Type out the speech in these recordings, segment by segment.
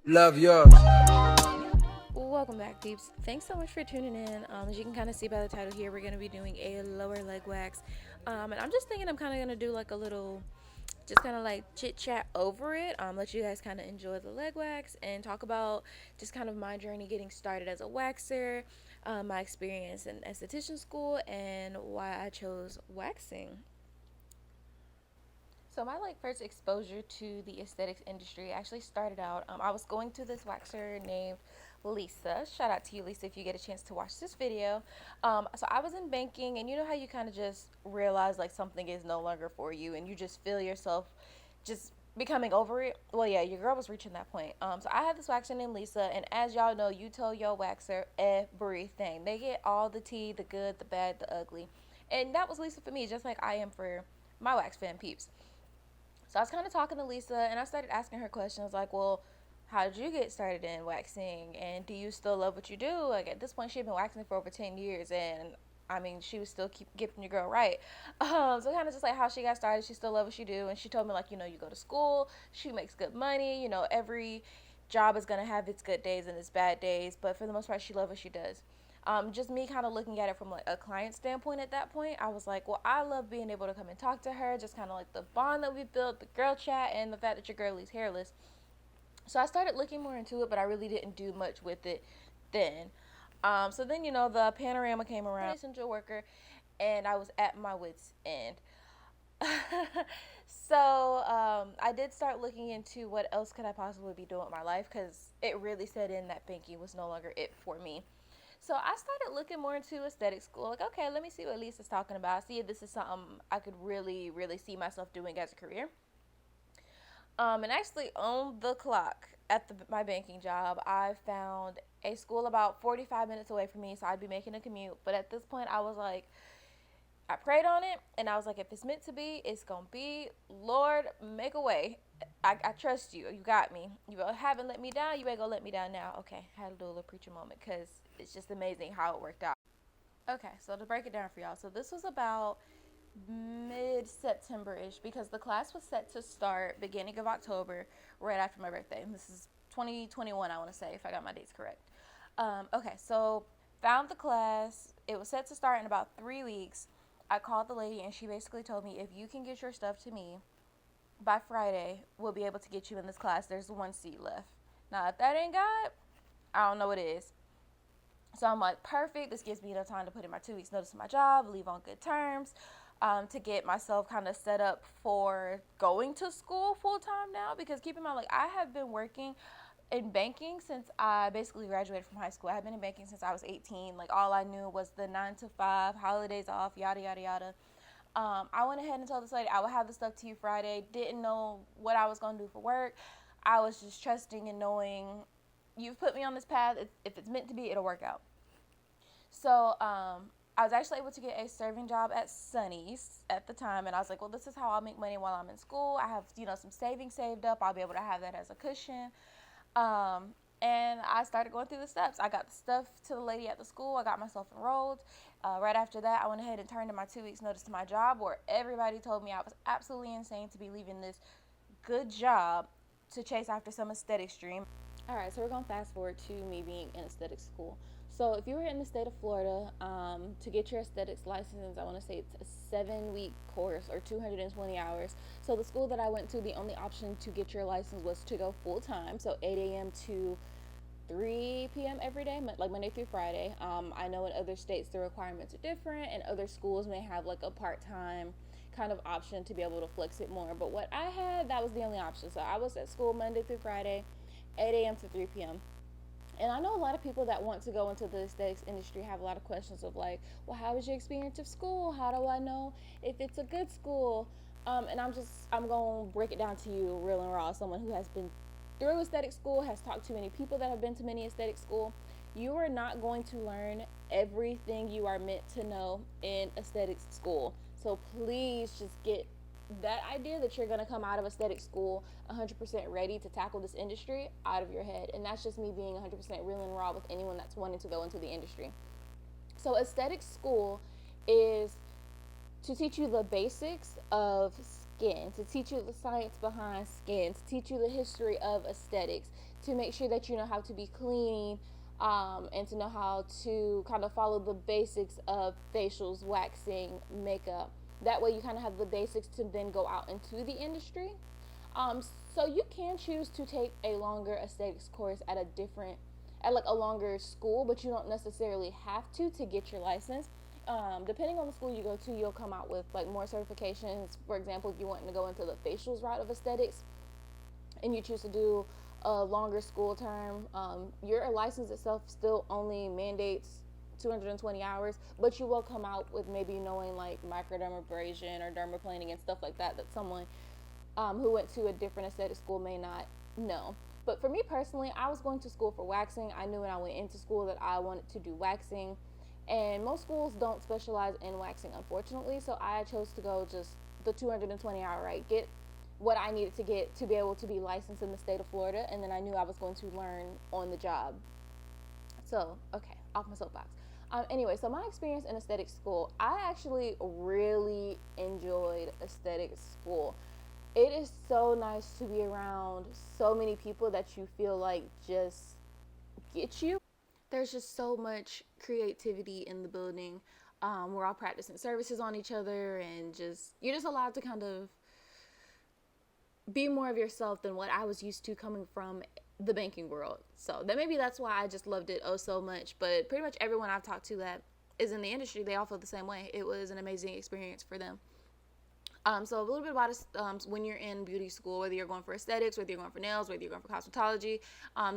Love yours. Welcome back, peeps. Thanks so much for tuning in. As you can kind of see by the title here, we're going to be doing a lower leg wax. And I'm just thinking I'm kind of going to do like a little, just kind of like chit chat over it. Let you guys kind of enjoy the leg wax and talk about just kind of my journey getting started as a waxer, my experience in esthetician school, and why I chose waxing. So my first exposure to the aesthetics industry actually started out. I was going to this waxer named Lisa. Shout out to you, Lisa, if you get a chance to watch this video. So I was in banking, and you know how you kind of just realize like something is no longer for you, and you just feel yourself just becoming over it. Well, yeah, your girl was reaching that point. So I had this waxer named Lisa, and as y'all know, you tell your waxer everything. They get all the tea, the good, the bad, the ugly, and that was Lisa for me, just like I am for my wax fan peeps. So I was kind of talking to Lisa, and I started asking her questions like, well, how did you get started in waxing? And do you still love what you do? Like, at this point, she had been waxing for over 10 years, and I mean, she was still keep getting your girl right. So kind of just like how she got started, she still loves what she do. And she told me, like, you go to school, she makes good money. Every job is going to have its good days and its bad days. But for the most part, she loves what she does. Just me kind of looking at it from like a client standpoint at that point, I was like, well, I love being able to come and talk to her, just kind of like the bond that we built, the girl chat, and the fact that your girl is hairless. So I started looking more into it, but I really didn't do much with it then. So then, the panorama came around, essential worker, and I was at my wits' end. So I did start looking into what else could I possibly be doing with my life, because it really set in that banking was no longer it for me. So I started looking more into aesthetic school. Like, okay, let me see what Lisa's talking about. See if this is something I could really, really see myself doing as a career. And actually, on the clock at my banking job, I found a school about 45 minutes away from me, so I'd be making a commute. But at this point, I was like, I prayed on it, and I was like, if it's meant to be, it's gonna be. Lord, make a way. I trust you. You got me. You haven't let me down. You ain't gonna let me down now. Okay, I had to do a little preacher moment because it's just amazing how it worked out. Okay, so to break it down for y'all, so this was about mid-September ish, because the class was set to start beginning of October, right after my birthday. And this is 2021, I want to say, if I got my dates correct. Okay, so found the class. It was set to start in about 3 weeks. I called the lady, and she basically told me, if you can get your stuff to me by Friday, we'll be able to get you in this class. There's one seat left. Now, if that ain't God, I don't know what it is. So I'm like, perfect. This gives me enough time to put in my 2 weeks notice of my job, leave on good terms, to get myself kind of set up for going to school full time now. Because keep in mind, like, I have been working in banking since I basically graduated from high school. I have been in banking since I was 18. Like, all I knew was the 9 to 5, holidays off, yada yada yada. I went ahead and told this lady I would have the stuff to you Friday. Didn't know what I was gonna do for work. I was just trusting and knowing you've put me on this path. If it's meant to be, it'll work out. So I was actually able to get a serving job at Sunny's at the time, and I was like, well, this is how I'll make money while I'm in school. I have some savings saved up. I'll be able to have that as a cushion. Um, and I started going through the steps. I got the stuff to the lady at the school. I got myself enrolled. Right after that, I went ahead and turned in my 2 weeks notice to my job, where everybody told me I was absolutely insane to be leaving this good job to chase after some aesthetics dream. All right, so we're going to fast forward to me being in aesthetics school. So if you were in the state of Florida, to get your aesthetics license, I want to say it's a 7-week course or 220 hours. So the school that I went to, the only option to get your license was to go full time, so 8 a.m. to 3 p.m. every day, like Monday through Friday. I know in other states the requirements are different, and other schools may have like a part-time kind of option to be able to flex it more. But what I had, that was the only option. So I was at school Monday through Friday, 8 a.m. to 3 p.m. And I know a lot of people that want to go into the aesthetics industry have a lot of questions of like, well, how was your experience of school? How do I know if it's a good school? And I'm going to break it down to you real and raw. Someone who has been through aesthetic school, has talked to many people that have been to many aesthetic school. You are not going to learn everything you are meant to know in aesthetics school. So please just get that idea that you're going to come out of aesthetic school 100% ready to tackle this industry out of your head. And that's just me being 100% real and raw with anyone that's wanting to go into the industry. So aesthetic school is to teach you the basics of skin, to teach you the science behind skin, to teach you the history of aesthetics, to make sure that you know how to be clean, and to know how to kind of follow the basics of facials, waxing, makeup. That way you kind of have the basics to then go out into the industry. Um, so you can choose to take a longer aesthetics course at a different, at like a longer school, but you don't necessarily have to get your license. Depending on the school you go to, you'll come out with like more certifications. For example, if you want to go into the facials route of aesthetics and you choose to do a longer school term, your license itself still only mandates 220 hours, but you will come out with maybe knowing like microdermabrasion or dermaplaning and stuff like that that someone who went to a different aesthetic school may not know. But for me personally, I was going to school for waxing. I knew when I went into school that I wanted to do waxing, and most schools don't specialize in waxing, unfortunately. So I chose to go just the 220-hour right, get what I needed to get to be able to be licensed in the state of Florida, and then I knew I was going to learn on the job. So, okay, off my soapbox. Anyway, so my experience in aesthetic school, I actually really enjoyed aesthetic school. It is so nice to be around so many people that you feel like just get you. There's just so much creativity in the building. We're all practicing services on each other, and just you're just allowed to kind of be more of yourself than what I was used to coming from the banking world. So that maybe that's why I just loved it oh so much. But pretty much everyone I've talked to that is in the industry, they all feel the same way. It was an amazing experience for them. So a little bit about when you're in beauty school, whether you're going for aesthetics, whether you're going for nails, whether you're going for cosmetology,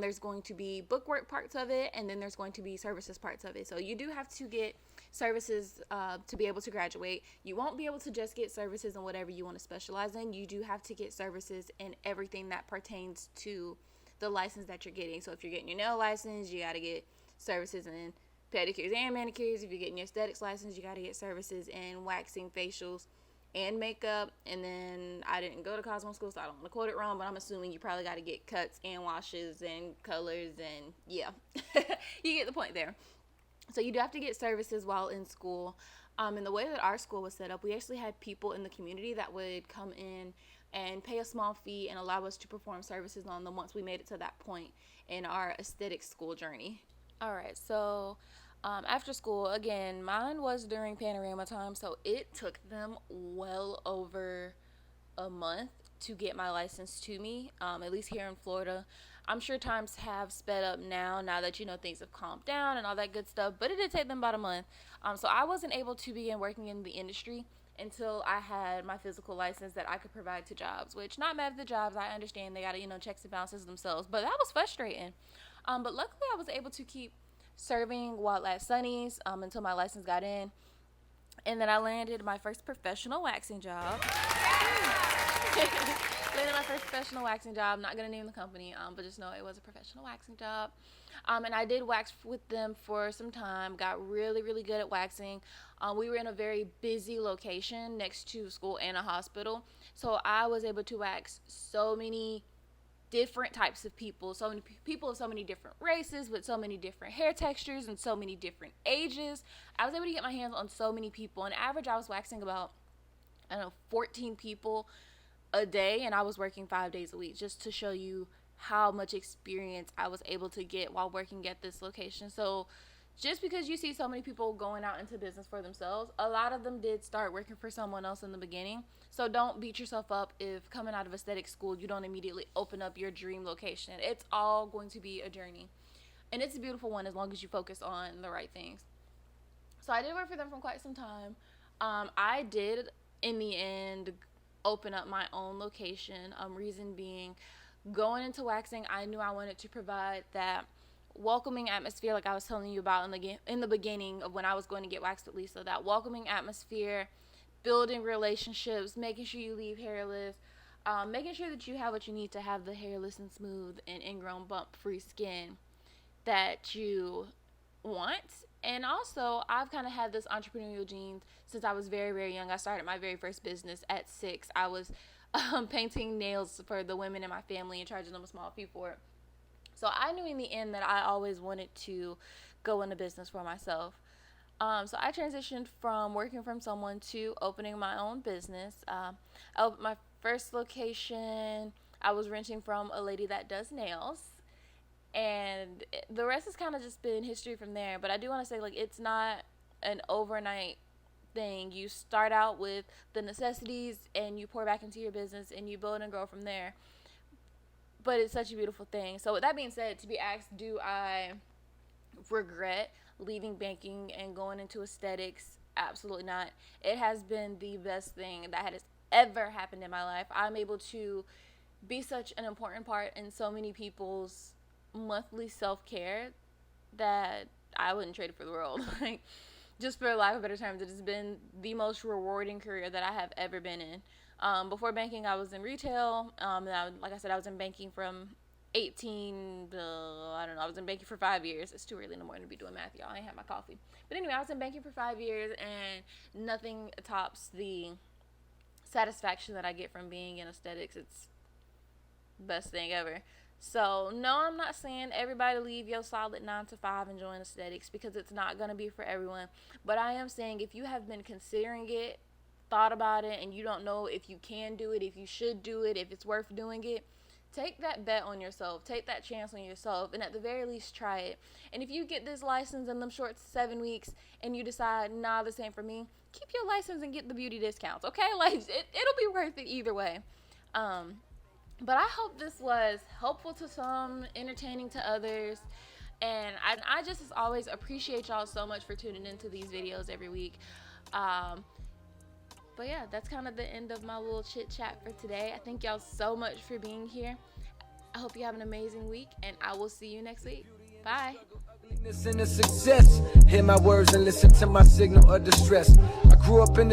there's going to be bookwork parts of it, and then there's going to be services parts of it. So you do have to get services to be able to graduate. You won't be able to just get services in whatever you want to specialize in. You do have to get services in everything that pertains to the license that you're getting. So if you're getting your nail license, you got to get services in pedicures and manicures. If you're getting your aesthetics license, you got to get services in waxing, facials, and makeup. And then I didn't go to Cosmo School, so I don't want to quote it wrong, but I'm assuming you probably got to get cuts and washes and colors, and yeah, you get the point there. So you do have to get services while in school. And the way that our school was set up, we actually had people in the community that would come in and pay a small fee and allow us to perform services on them once we made it to that point in our aesthetic school journey. All right, so after school, again, mine was during panorama time, so it took them well over a month to get my license to me, at least here in Florida. I'm sure times have sped up now that things have calmed down and all that good stuff, but it did take them about a month. So I wasn't able to begin working in the industry until I had my physical license that I could provide to jobs, which not mad at the jobs. I understand they got to, checks and balances themselves, but that was frustrating. But luckily I was able to keep serving while at Sunny's until my license got in. And then I landed my first professional waxing job. Landed my first professional waxing job. I'm not going to name the company, but just know it was a professional waxing job. And I did wax with them for some time. Got really, really good at waxing. We were in a very busy location next to school and a hospital. So I was able to wax so many different types of people, so many people of so many different races with so many different hair textures and so many different ages. I was able to get my hands on so many people. On average, I was waxing about 14 people a day, and I was working 5 days a week, just to show you how much experience I was able to get while working at this location. So just because you see so many people going out into business for themselves, a lot of them did start working for someone else in the beginning. So don't beat yourself up if coming out of aesthetic school you don't immediately open up your dream location. It's all going to be a journey, and it's a beautiful one as long as you focus on the right things. So I did work for them for quite some time. I did in the end open up my own location. Reason being, going into waxing, I knew I wanted to provide that welcoming atmosphere, like I was telling you about in the beginning of when I was going to get waxed with Lisa. That welcoming atmosphere, building relationships, making sure you leave hairless, making sure that you have what you need to have the hairless and smooth and ingrown bump-free skin that you want. And also, I've kind of had this entrepreneurial gene since I was very, very young. I started my very first business at 6. I was painting nails for the women in my family and charging them a small fee for it. So I knew in the end that I always wanted to go into business for myself. So I transitioned from working from someone to opening my own business. I opened my first location. I was renting from a lady that does nails, and the rest has kind of just been history from there. But I do want to say, like, it's not an overnight thing. You start out with the necessities and you pour back into your business and you build and grow from there. But it's such a beautiful thing. So with that being said, to be asked, do I regret leaving banking and going into aesthetics? Absolutely not. It has been the best thing that has ever happened in my life. I'm able to be such an important part in so many people's monthly self-care that I wouldn't trade it for the world. Like, just for lack of better terms, it has been the most rewarding career that I have ever been in. Before banking, I was in retail. And like I said, I was in banking from 18, I don't know, I was in banking for 5 years. It's too early in the morning to be doing math, y'all. I ain't had my coffee. But anyway, I was in banking for 5 years, and nothing tops the satisfaction that I get from being in aesthetics. It's the best thing ever. So, no, I'm not saying everybody leave your solid 9 to 5 and join aesthetics, because it's not going to be for everyone. But I am saying, if you have been considering it, thought about it, and you don't know if you can do it, if you should do it, if it's worth doing it, take that bet on yourself. Take that chance on yourself, and at the very least, try it. And if you get this license in them short 7 weeks and you decide, nah, this ain't for me, keep your license and get the beauty discounts, okay? Like, it'll be worth it either way. But I hope this was helpful to some, entertaining to others. And I just, as always, appreciate y'all so much for tuning into these videos every week. But yeah, that's kind of the end of my little chit chat for today. I thank y'all so much for being here. I hope you have an amazing week, and I will see you next week. Bye. Success. Hear my words and listen to my signal of distress. I grew up in the